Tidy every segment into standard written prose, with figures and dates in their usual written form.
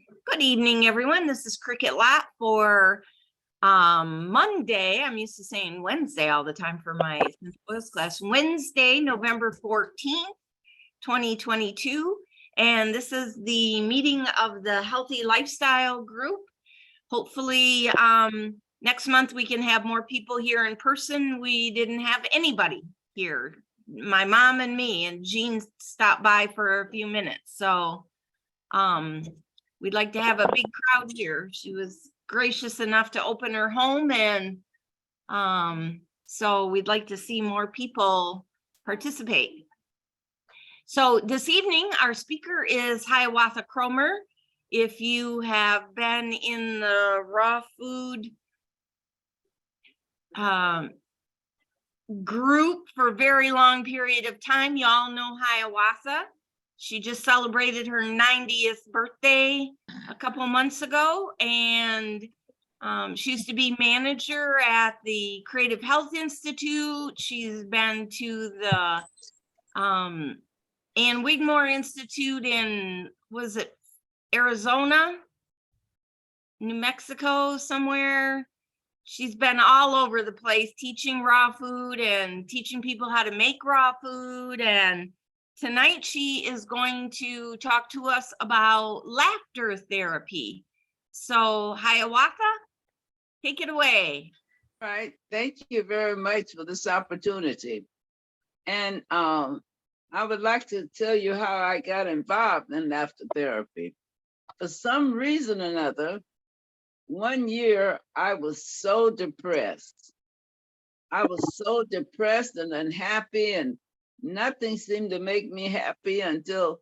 Good evening, everyone. This is Cricket Lot for Monday. I'm used to saying Wednesday all the time for my English class. Wednesday, November 14th, 2022. And this is the meeting of the Healthy Lifestyle Group. Hopefully, next month we can have more people here in person. We didn't have anybody here. My mom and me, and Jean stopped by for a few minutes. So we'd like to have a big crowd here. She was gracious enough to open her home, and so we'd like to see more people participate. So this evening, our speaker is Hiawatha Cromer. If you have been in the raw food group for a very long period of time, you all know Hiawatha. She just celebrated her 90th birthday a couple months ago, and she used to be manager at the Creative Health Institute. She's been to the Ann Wigmore Institute in, was it Arizona, New Mexico, somewhere? She's been all over the place teaching raw food and teaching people how to make raw food. And tonight she is going to talk to us about laughter therapy. So Hiawatha, take it away. All right. Thank you very much for this opportunity. And I would like to tell you how I got involved in laughter therapy. For some reason or another, one year I was so depressed. I was so depressed and unhappy, and nothing seemed to make me happy until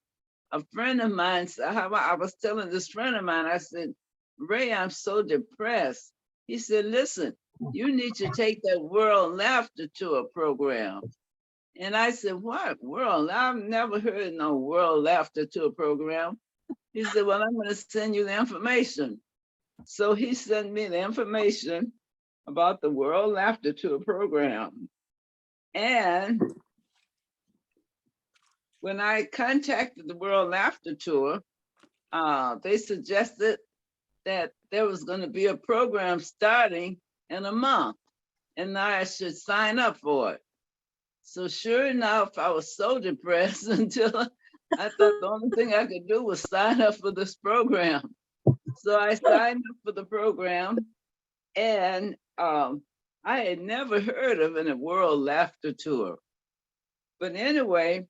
a friend of mine said, I was telling this friend of mine, I said, Ray, I'm so depressed. He said, listen, you need to take that World Laughter Tour program. And I said, what? World? I've never heard of no World Laughter Tour program. He said, well, I'm going to send you the information. So he sent me the information about the World Laughter Tour program. And when I contacted the World Laughter Tour, they suggested that there was going to be a program starting in a month, and I should sign up for it. So sure enough, I was so depressed until I thought the only thing I could do was sign up for this program. So I signed up for the program, and I had never heard of a World Laughter Tour. But anyway,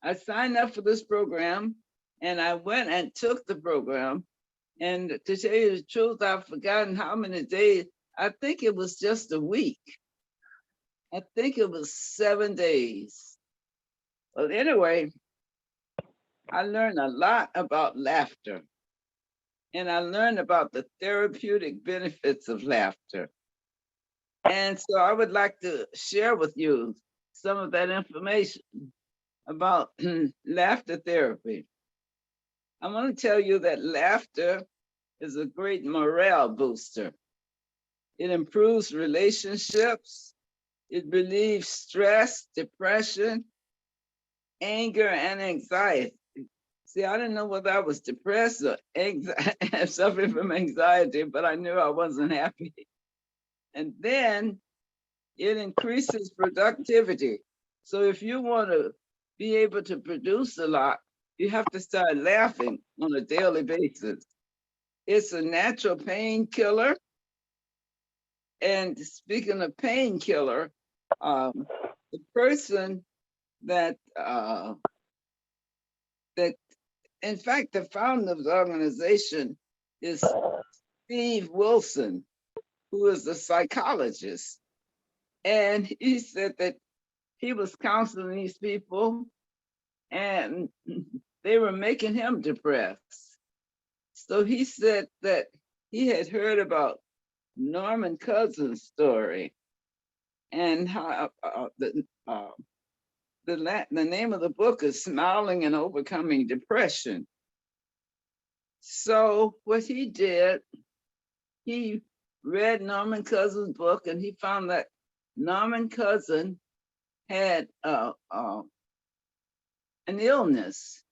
I signed up for this program, and I went and took the program. And to tell you the truth, I've forgotten how many days. I think it was just a week. I think it was 7 days. Well, anyway, I learned a lot about laughter. And I learned about the therapeutic benefits of laughter. And so I would like to share with you some of that information about laughter therapy. I want to tell you that laughter is a great morale booster. It improves relationships. It relieves stress, depression, anger, and anxiety. See, I didn't know whether I was depressed or suffering from anxiety, but I knew I wasn't happy. And then it increases productivity. So if you want to be able to produce a lot, you have to start laughing on a daily basis. It's a natural painkiller. And speaking of painkiller, the person that in fact, the founder of the organization is Steve Wilson, who is a psychologist. And he said that he was counseling these people and they were making him depressed. So he said that he had heard about Norman Cousins' story and how the name of the book is Smiling and Overcoming Depression. So what he did, he read Norman Cousins' book, and he found that Norman Cousin had an illness.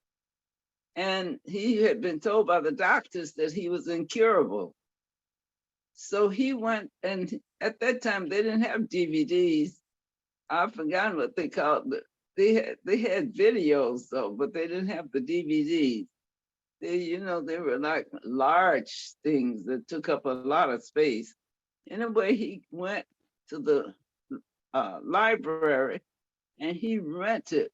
And he had been told by the doctors that he was incurable. So he went, and at that time they didn't have DVDs. I've forgotten what they called it. They had videos though, but they didn't have the DVDs. They were like large things that took up a lot of space. Anyway, he went to the library and he rented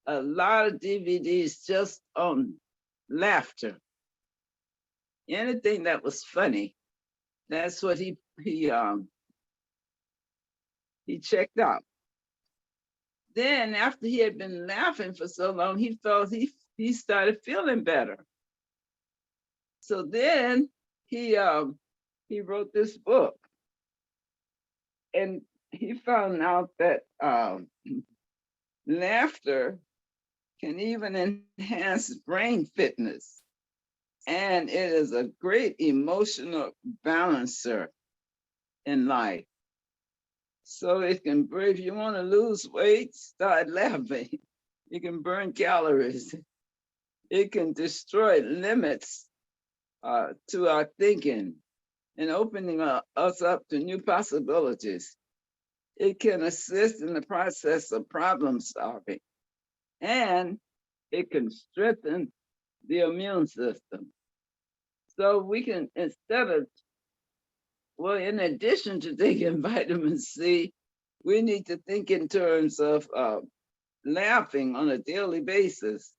a lot of DVDs just on laughter. Anything that was funny, that's what he checked out. Then after he had been laughing for so long, he felt he started feeling better. So then he wrote this book, and he found out that laughter can even enhance brain fitness, and it is a great emotional balancer in life. So it can, if you want to lose weight, start laughing. You can burn calories. It can destroy limits to our thinking and opening us up to new possibilities. It can assist in the process of problem solving, and it can strengthen the immune system. So we can, in addition to taking vitamin C, we need to think in terms of laughing on a daily basis.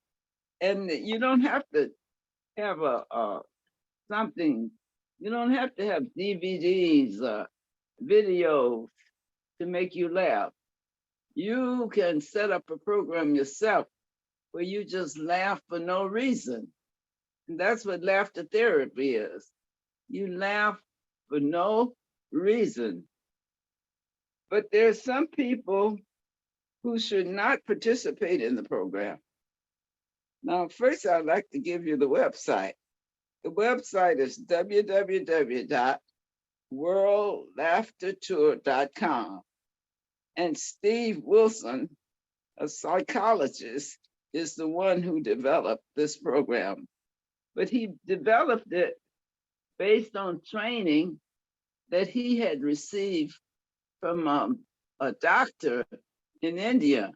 And you don't have to have something, you don't have to have DVDs, videos to make you laugh. You can set up a program yourself where you just laugh for no reason. And that's what laughter therapy is. You laugh for no reason. But there are some people who should not participate in the program. Now, first, I'd like to give you the website. The website is www.worldlaughtertour.com. And Steve Wilson, a psychologist, is the one who developed this program. But he developed it based on training that he had received from a doctor in India.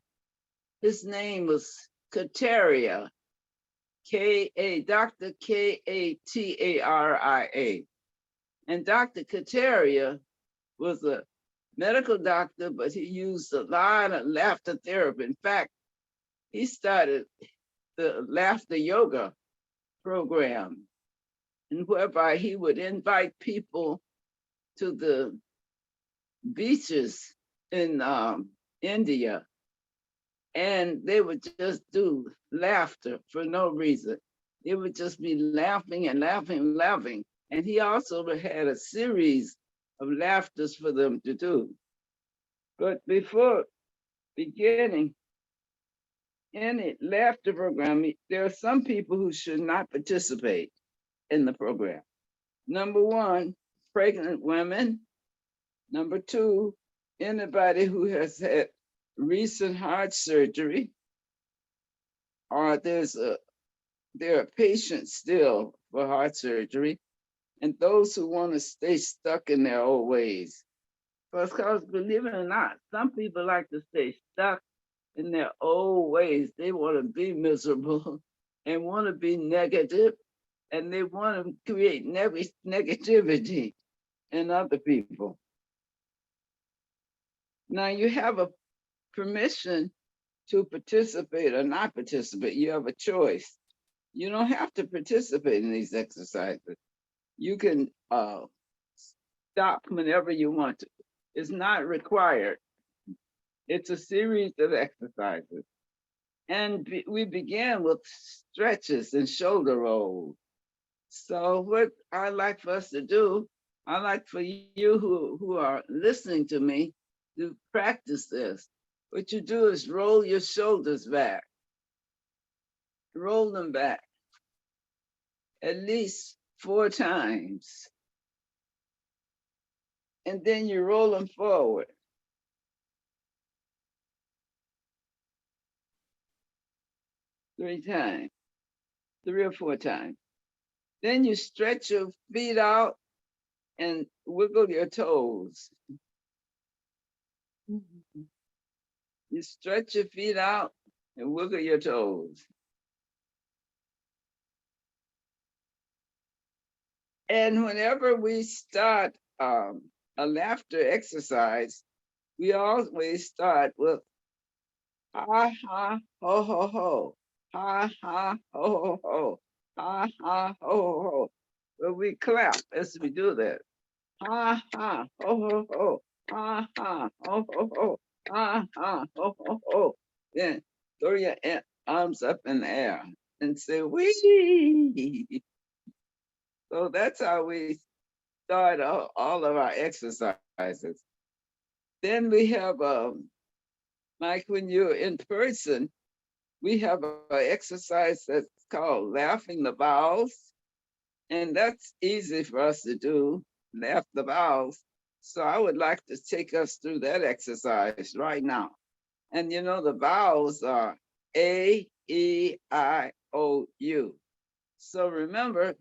His name was Kataria, Dr. Kataria. And Dr. Kataria was a medical doctor, but he used a lot of laughter therapy. In fact, he started the laughter yoga program, and whereby he would invite people to the beaches in India, and they would just do laughter for no reason. They would just be laughing and laughing and laughing. And he also had a series of laughters for them to do. But before beginning any laughter program, there are some people who should not participate in the program. Number one, pregnant women. Number two, anybody who has had recent heart surgery, or there are patients still for heart surgery, and those who want to stay stuck in their old ways. Because believe it or not, some people like to stay stuck in their old ways. They want to be miserable and want to be negative, and they want to create negativity in other people. Now you have a permission to participate or not participate. You have a choice. You don't have to participate in these exercises. You can stop whenever you want to. It's not required. It's a series of exercises. And we began with stretches and shoulder rolls. So what I like for us to do, I like for you who are listening to me to practice this. What you do is roll your shoulders back. Roll them back at least 4 times. And then you roll them forward. Three times. 3 or 4 times. Then you stretch your feet out and wiggle your toes. You stretch your feet out and wiggle your toes. And whenever we start a laughter exercise, we always start with ha ha ho ho ho, ha ha ho ho ho, ha ha ho ho ho. But we clap as we do that. Ha ha ho ho ho, ha ha ho ho ho, ha ha ho ho ho. Then throw your arms up in the air and say wee. So that's how we start all of our exercises. Then we have like when you're in person, we have an exercise that's called laughing the vowels. And that's easy for us to do, laugh the vowels. So I would like to take us through that exercise right now. And you know, the vowels are A, E, I, O, U. So remember,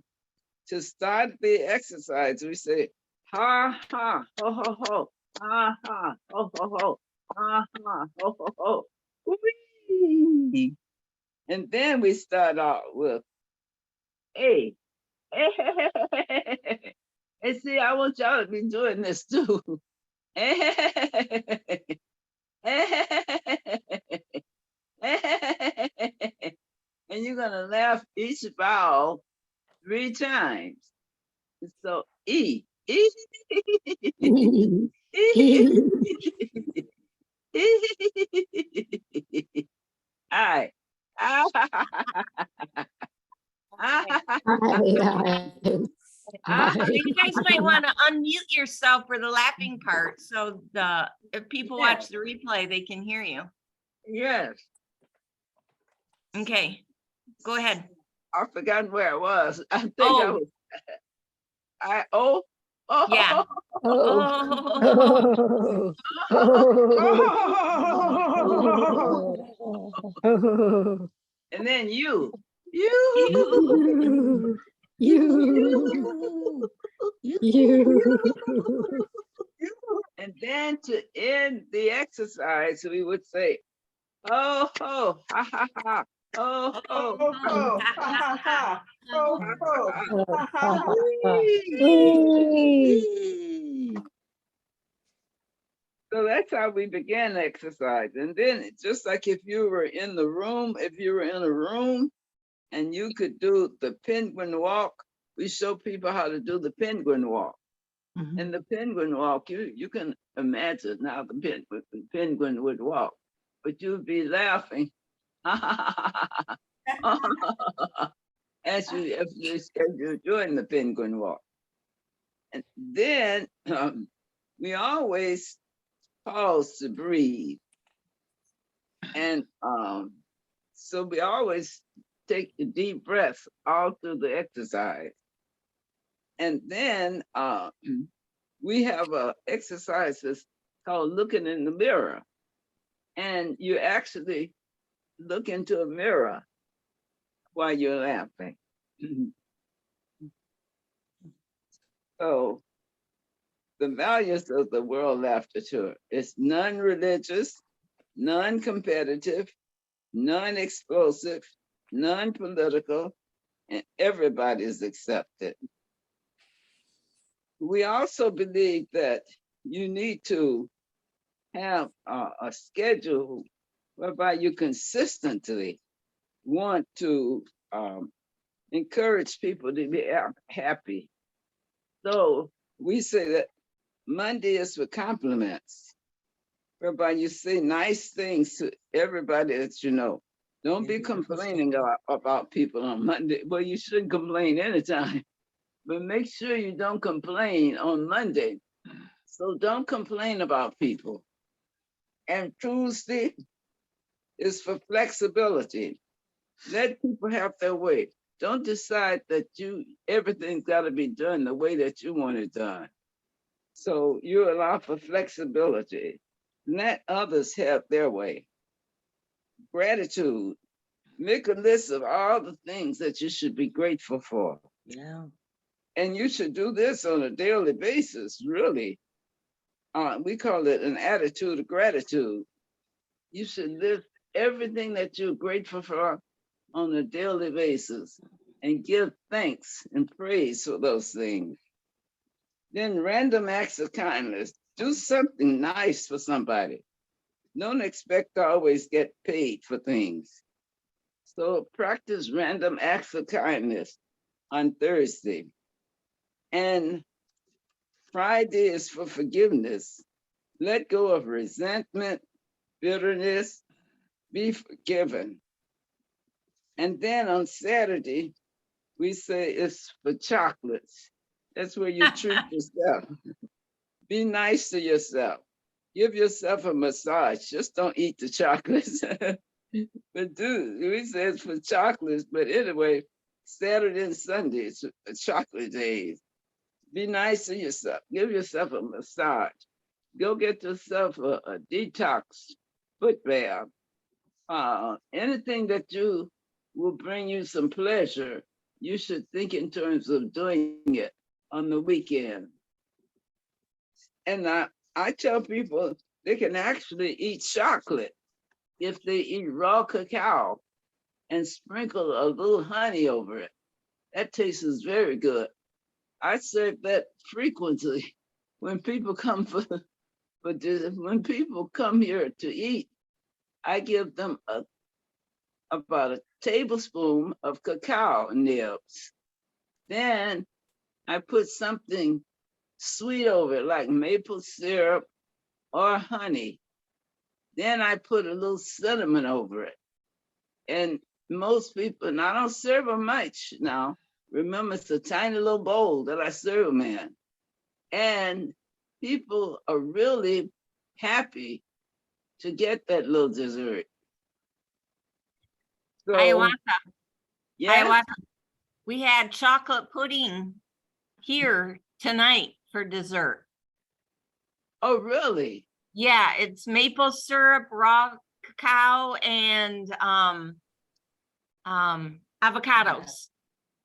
to start the exercise, we say, ha, ha, ho, ho, ho, ha, ha, ho, ho, ho, ha, ha, ho, ho, ho, whee. And then we start out with A. And see, I want y'all to be doing this too. And you're gonna laugh each vowel 3 times. So E, E, I, You guys might want to unmute yourself for the laughing part, so if people watch the replay, they can hear you. Yes. Okay, go ahead. I've forgotten where I was. I think I was. Oh. Yeah. Oh. And then you. And then to end the exercise, we would say, oh, ho, ha, ha, ha. Oh, ho, Oh, ha, ha, ha. Oh, ha, ha, ha. So that's how we began the exercise. And then just like if you were in the room, if you were in a room and you could do the penguin walk, we show people how to do the penguin walk. And the penguin walk, you can imagine how the penguin would walk, but you'd be laughing as you're doing the penguin walk. And then we always pause to breathe. And so we always take a deep breath all through the exercise. And then we have exercises called looking in the mirror. And you actually look into a mirror while you're laughing. So the values of the World Laughter Tour is non-religious, non-competitive, non-explosive, non-political, and everybody is accepted. We also believe that you need to have a schedule whereby you consistently want to encourage people to be happy. So we say that Monday is for compliments, whereby you say nice things to everybody that you know. Don't be complaining about people on Monday. Well, you shouldn't complain anytime, but make sure you don't complain on Monday. So don't complain about people. And Tuesday is for flexibility. Let people have their way. Don't decide that everything's got to be done the way that you want it done. So you allow for flexibility. Let others have their way. Gratitude. make a list of all the things that you should be grateful for. Yeah. And you should do this on a daily basis, really. We call it an attitude of gratitude. You should list everything that you're grateful for on a daily basis and give thanks and praise for those things. Then random acts of kindness. Do something nice for somebody. Don't expect to always get paid for things. So practice random acts of kindness on Thursday. And Friday is for forgiveness. Let go of resentment, bitterness, be forgiven. And then on Saturday, we say it's for chocolates. That's where you treat yourself. Be nice to yourself. Give yourself a massage. Just don't eat the chocolates. But we say it's for chocolates. But anyway, Saturday and Sunday, it's a chocolate days. Be nice to yourself. Give yourself a massage. Go get yourself a detox foot bath. Anything that you will bring you some pleasure, you should think in terms of doing it on the weekend. And I tell people they can actually eat chocolate if they eat raw cacao and sprinkle a little honey over it. That tastes very good. I serve that frequently when people come when people come here to eat. I give them about a tablespoon of cacao nibs. Then I put something sweet over it, like maple syrup or honey. Then I put a little cinnamon over it. And most people, and I don't serve them much now. Remember, it's a tiny little bowl that I serve them in. And people are really happy to get that little dessert. So, Hiawatha, yeah, Hiawatha. We had chocolate pudding here tonight for dessert. oh, really? Yeah, it's maple syrup, raw cacao, and avocados.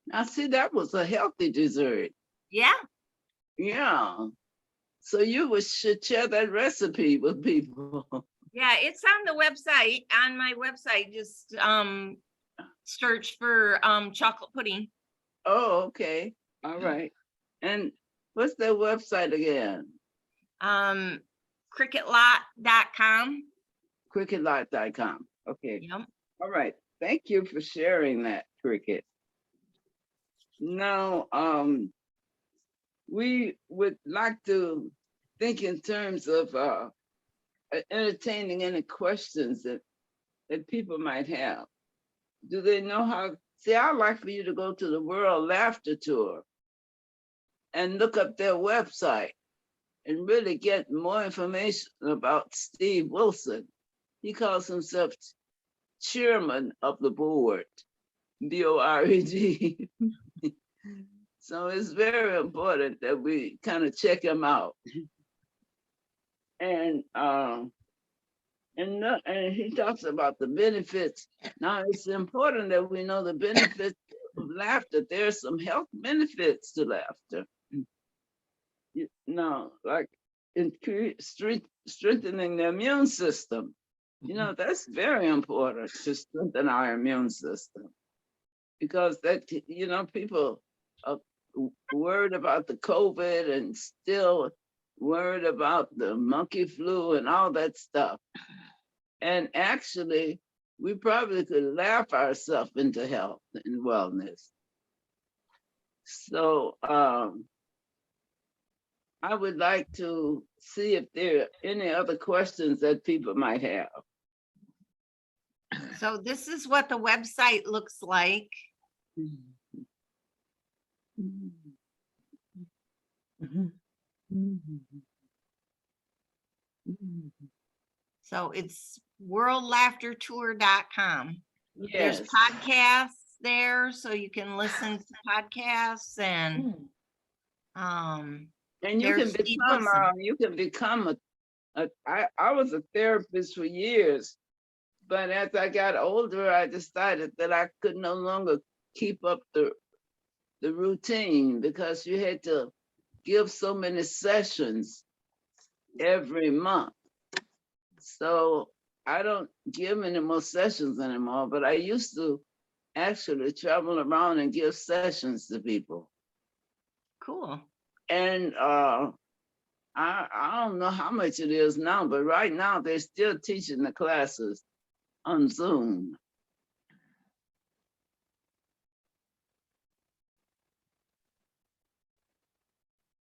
Now, see, that was a healthy dessert. Yeah. Yeah. So you should share that recipe with people. Yeah, it's on the website, on my website. Just search for chocolate pudding. Oh, okay. All right. And what's their website again? Cricketlot.com. Cricketlot.com. Okay. Yep. All right. Thank you for sharing that, Cricket. Now, we would like to think in terms of entertaining any questions that people might have. Do they know how? See, I'd like for you to go to the World Laughter Tour and look up their website and really get more information about Steve Wilson. He calls himself chairman of the board, B-O-R-E-D. So it's very important that we kind of check him out. And he talks about the benefits. Now it's important that we know the benefits of laughter. There's some health benefits to laughter. Like strengthening the immune system. That's very important to strengthen our immune system, because people are worried about the COVID and still worried about the monkey flu and all that stuff. And actually, we probably could laugh ourselves into health and wellness. So I would like to see if there are any other questions that people might have. So this is what the website looks like. So it's worldlaughtertour.com. Yes. There's podcasts there, so you can listen to podcasts and And you can become I was a therapist for years, But as I got older, I decided that I could no longer keep up the routine because you had to give so many sessions every month. So I don't give any more sessions anymore, but I used to actually travel around and give sessions to people. Cool. And I don't know how much it is now, but right now they're still teaching the classes on Zoom.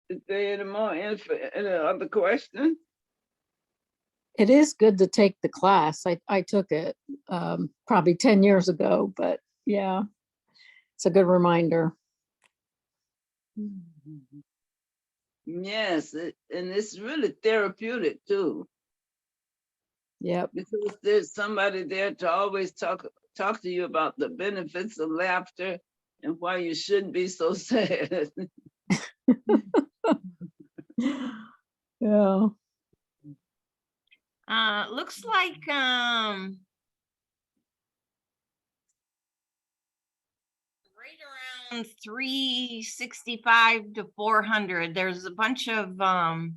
Is there any more info, any other questions? It is good to take the class. I took it probably 10 years ago, but yeah, it's a good reminder. Yes, and it's really therapeutic too, Yep. because there's somebody there to always talk to you about the benefits of laughter and why you shouldn't be so sad. Yeah. Looks like, right around 365 to 400. There's a bunch of, are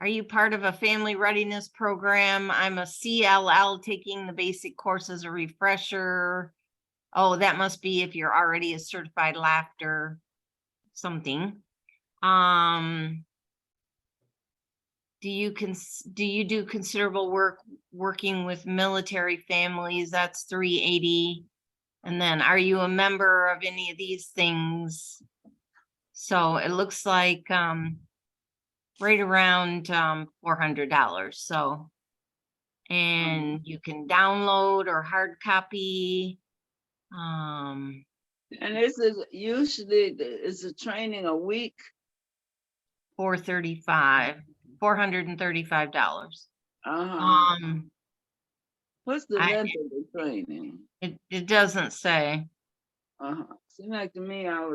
you part of a family readiness program? I'm a CLL taking the basic course as a refresher. Oh, that must be if you're already a certified laughter something. Do you do considerable work working with military families? That's 380. And then are you a member of any of these things? So it looks like right around $400. So, and you can download or hard copy. And this is usually it's a training a week. $435. Uh-huh. What's the I- length of the training? It doesn't say. Seemed like to me I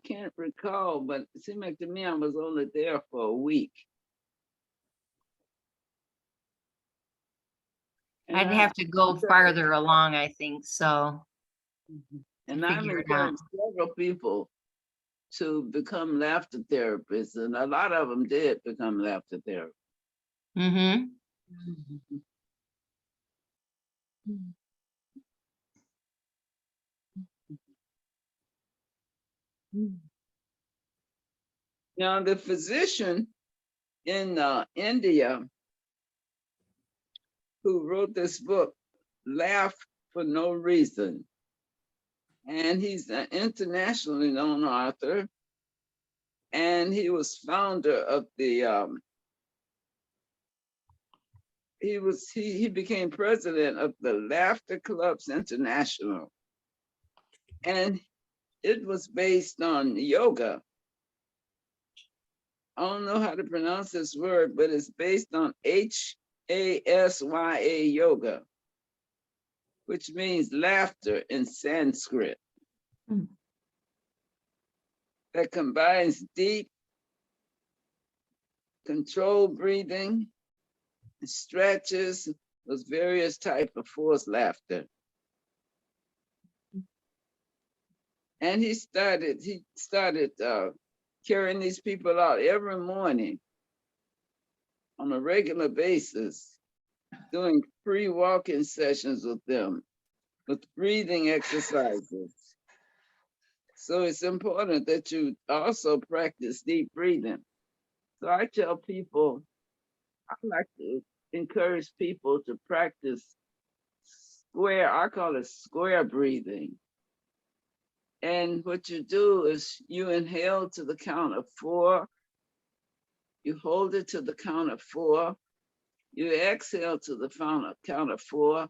can't recall, but it seemed like to me I was only there for a week. And I'd have to go farther along, I think, so. And I've figure it out. encouraged several people to become laughter therapists, and a lot of them did become laughter therapists. Mm-hmm. Now, the physician in India who wrote this book, Laugh for No Reason, and he's an internationally known author, and he was founder of the he became president of the Laughter Clubs International, and it was based on yoga. I don't know how to pronounce this word, but it's based on Hasya yoga, which means laughter in Sanskrit. Mm. That combines deep, controlled breathing, stretches with various types of forced laughter. And he started carrying these people out every morning on a regular basis, doing free walking sessions with them, with breathing exercises. So it's important that you also practice deep breathing. So I tell people, I like to encourage people to practice I call it square breathing. And what you do is you inhale to the count of 4, you hold it to the count of 4, you exhale to the count of 4,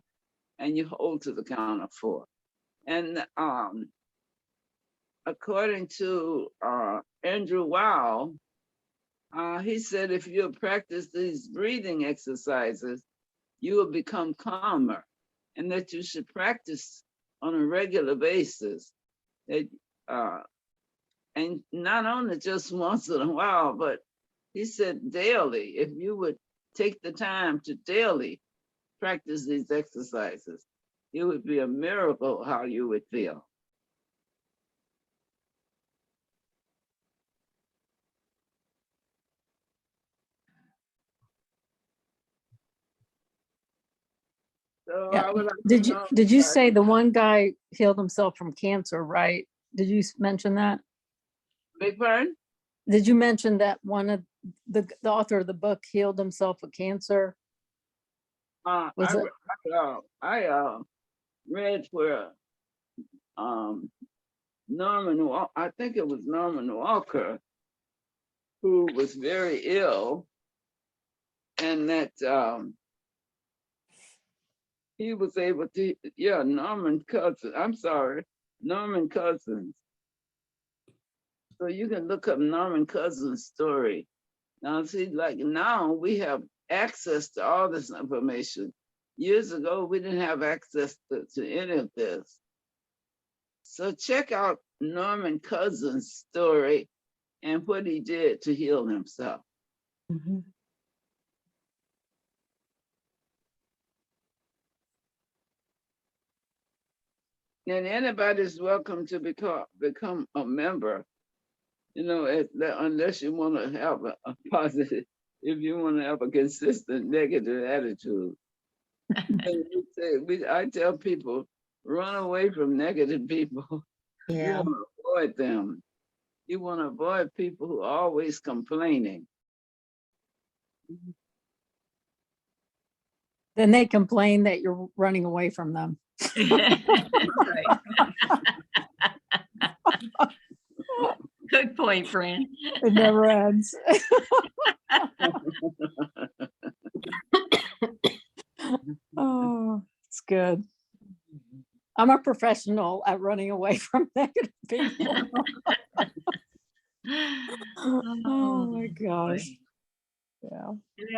and you hold to the count of 4. And according to Andrew Weil, he said if you practice these breathing exercises, you will become calmer, and that you should practice on a regular basis. That, and not only just once in a while, but he said daily, if you would take the time to daily practice these exercises, it would be a miracle how you would feel. So Yeah. I would like to Did you, know, did you say the one guy healed himself from cancer, right? Did you mention that? big pardon? Did you mention that one of the author of the book healed himself of cancer? Was it? I read where I think it was Norman Walker, who was very ill, and that he was able to, Norman Cousins. So you can look up Norman Cousins' story. Now, see, like now we have access to all this information. Years ago, we didn't have access to any of this. So check out Norman Cousins' story and what he did to heal himself. Mhm. And anybody's welcome to become a member, unless you want to have a positive, if you want to have a consistent negative attitude. I tell people, run away from negative people. You Yeah. want to avoid them. You want to avoid people who are always complaining. Then they complain that you're running away from them. Right. Good point, Fran. It never ends. Oh, it's good. I'm a professional at running away from negative people. Oh my gosh. Yeah. Any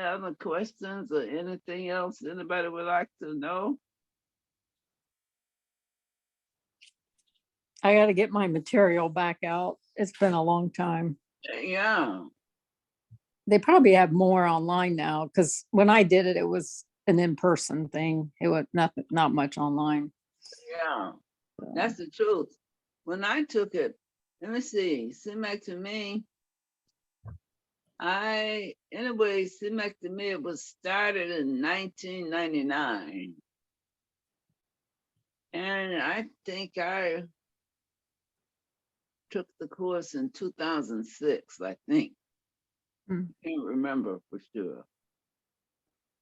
other questions or anything else anybody would like to know? I got to get my material back out. It's been a long time. Yeah, They probably have more online now because when I did it, it was an in-person thing. It was not much online. yeah, So, that's the truth. When I took it, let me see, Cymectomy, Cymectomy, it was started in 1999. And I think I took the course in 2006, I think. Mm. Can't remember for sure.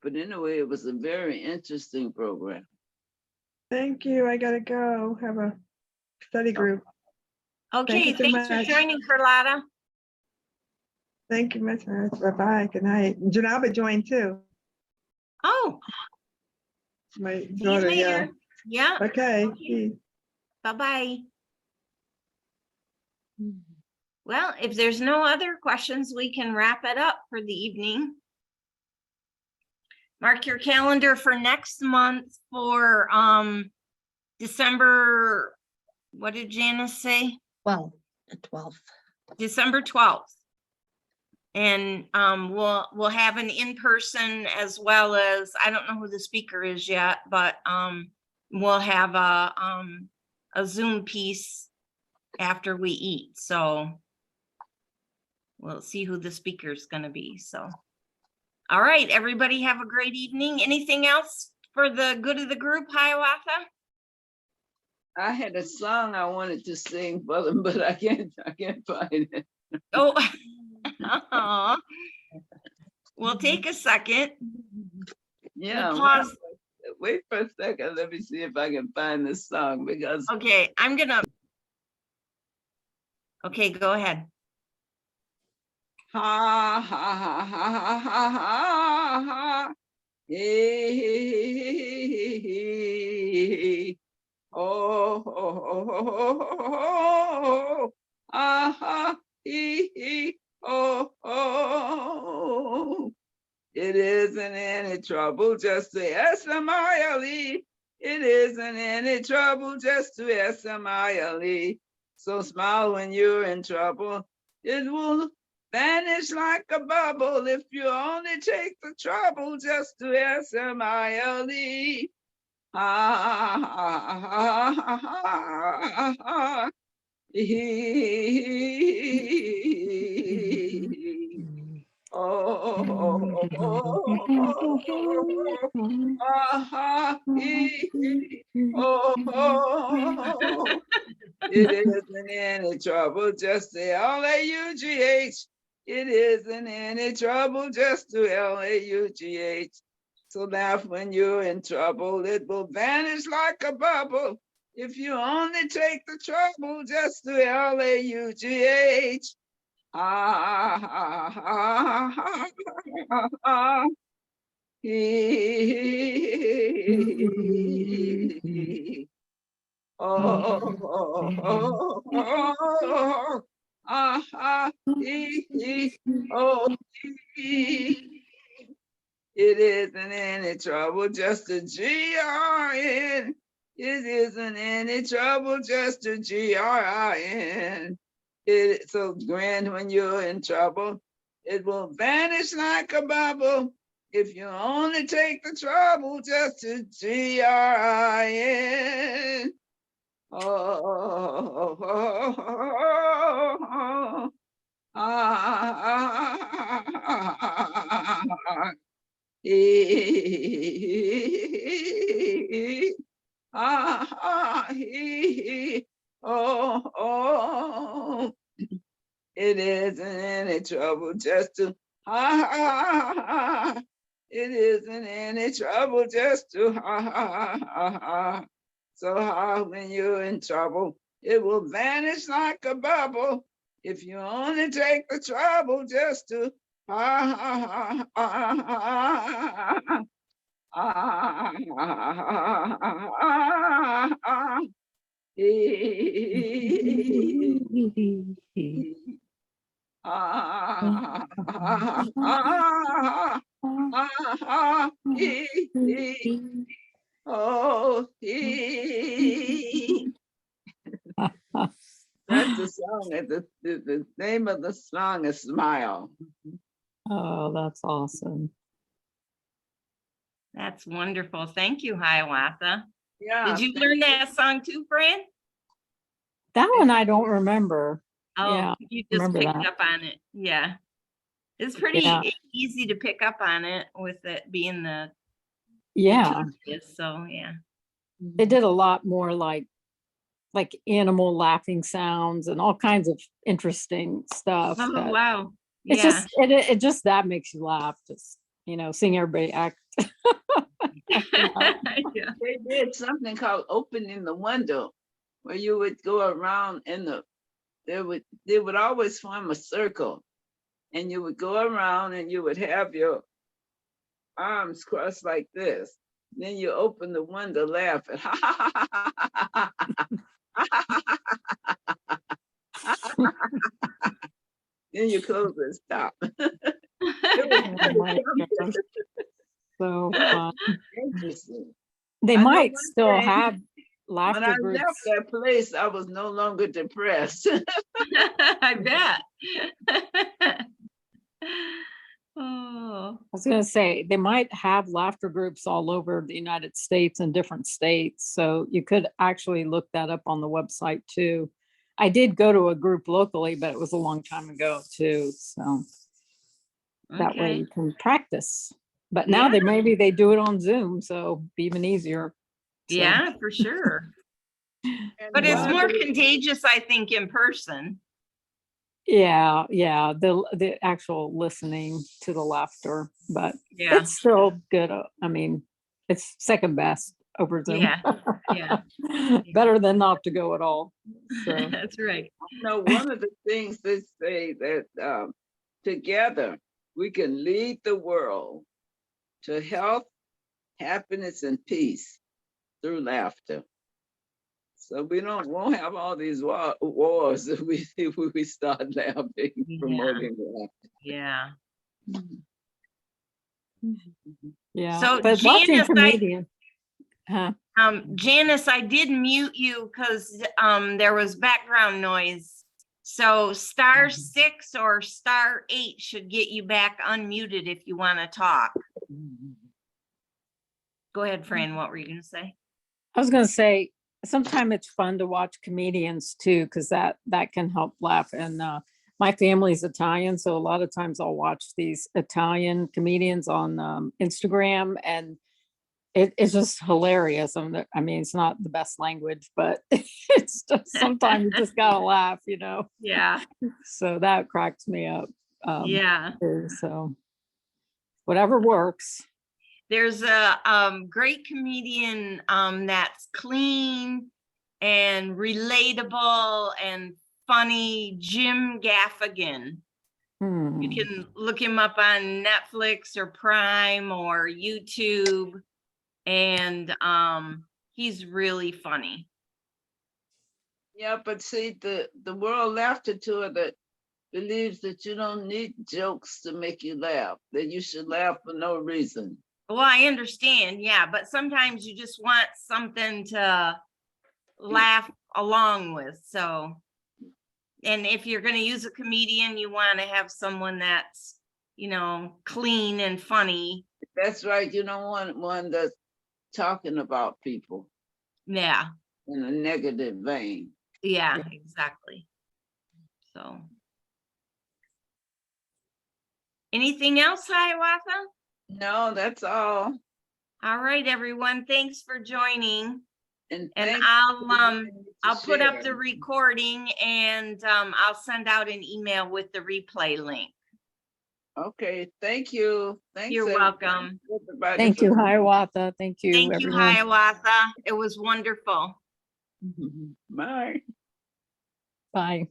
But anyway, it was a very interesting program. Thank you. I gotta go have a study group. Okay, you so thanks for much. joining, Carlotta. Thank you much. Bye-bye. Good night. Janaba joined too. Oh, My see you daughter, yeah. later. Yeah, Okay. bye-bye. Well, if there's no other questions, we can wrap it up for the evening. Mark your calendar for next month for December, what did Janice say? Well, the 12th. December 12th. And we'll have an in-person as well as, I don't know who the speaker is yet, but we'll have a Zoom piece after we eat. So we'll see who the speaker is going to be. So, all right, everybody have a great evening. Anything else for the good of the group, Hiawatha? I had a song I wanted to sing for them, but I can't find it. Oh, we'll take a second. Yeah, We'll pause. wait for a second. Let me see if I can find this song because Okay, okay, go ahead. ha ha ha ha ha ha ha ha hey, hey, hey, hey, hey. Oh, oh, oh, oh, oh, ah, he, oh, oh. It isn't any trouble just to SMILE. It isn't any trouble just to SMILE. So smile when you're in trouble. It will vanish like a bubble if you only take the trouble just to smile. Ha ha ha ha ha ha. Oh, it isn't any trouble just to Laugh. It isn't any trouble just to Laugh. So laugh when you're in trouble. It will vanish like a bubble if you only take the trouble just to Laugh. Ah, ha, ha, ha, ha, ha. Oh, oh, oh, oh, ah, ah, oh, it isn't any trouble just a GRN. It isn't any trouble just a GRN. It's so grand when you're in trouble. It will vanish like a bubble if you only take the trouble just to GRN. Oh, oh, oh, oh, ah, oh, oh, it isn't any trouble just to ha ha ha. It isn't any trouble just to ha ha ha ha. So when you're in trouble, it will vanish like a bubble if you only take the trouble just to ha ha ha ha. Ah, oh, that's the song. The name of the song is Smile. Oh, that's awesome. That's wonderful. Thank you, Hiawatha. Yeah. Did you learn that song too, Fran? That one I don't remember. Oh, Yeah, you just remember picked that. up on it. Yeah. It's pretty Yeah. easy to pick up on it with it being the Yeah, so yeah. they did a lot more like animal laughing sounds and all kinds of interesting stuff. Oh that- wow. It's Yeah. just it just that makes you laugh. Just seeing everybody act. Yeah. They did something called opening the window, where you would go around they would always form a circle, and you would go around and you would have your arms crossed like this. Then you open the window laughing. Then you close and stop. It was Oh pretty my gosh. So fun. interesting. They I know might one still thing, have When laughter I groups. left that place, I was no longer depressed. I bet. Oh, I was going to say they might have laughter groups all over the United States and different states. So you could actually look that up on the website too. I did go to a group locally, but it was a long time ago too. So that way okay. you can practice. But now maybe they do it on Zoom, so be even easier. So, Yeah, for sure. But it's Yeah. more contagious, I think, in person. yeah, the actual listening to the laughter, but Yeah. it's still good. I mean, it's second best over Zoom. Yeah. Yeah. Better than not to go at all. So That's right. One of the things they say that together we can lead the world to health, happiness, and peace through laughter. So we won't have all these wars if we start laughing, promoting laughter. Yeah. yeah. So But watching Janice, comedian. Huh? Janice, I did mute you because there was background noise So *6 or *8 should get you back unmuted if you want to talk. Go ahead, Fran, what were you gonna say? I was gonna say, sometimes it's fun to watch comedians too, because that can help laugh. And my family's Italian, so a lot of times I'll watch these Italian comedians on Instagram, and it's just hilarious. I mean, it's not the best language, but it's just sometimes you just gotta laugh, you know. Yeah, So that cracks me up. yeah. Too, so whatever works. There's a great comedian that's clean and relatable and funny, Jim Gaffigan. Hmm. You can look him up on Netflix or Prime or YouTube, and he's really funny. Yeah, but see, the World Laughter Tour that believes that you don't need jokes to make you laugh, that you should laugh for no reason. Well, I understand, yeah, but sometimes you just want something to laugh along with. So, and if you're going to use a comedian, you want to have someone that's, you know, clean and funny. That's right. You don't want one that's talking about people Yeah, in a negative vein. yeah, exactly. So, anything else, Hiawatha? No, that's all. All right, everyone, thanks for joining. And And thanks I'll for willing to I'll put up share. the recording, and I'll send out an email with the replay link. Okay, thank you. Thanks. You're welcome. Everybody. Thank you, Hiawatha. Thank you, Thank you, everyone. Hiawatha. It was wonderful. Bye. Bye.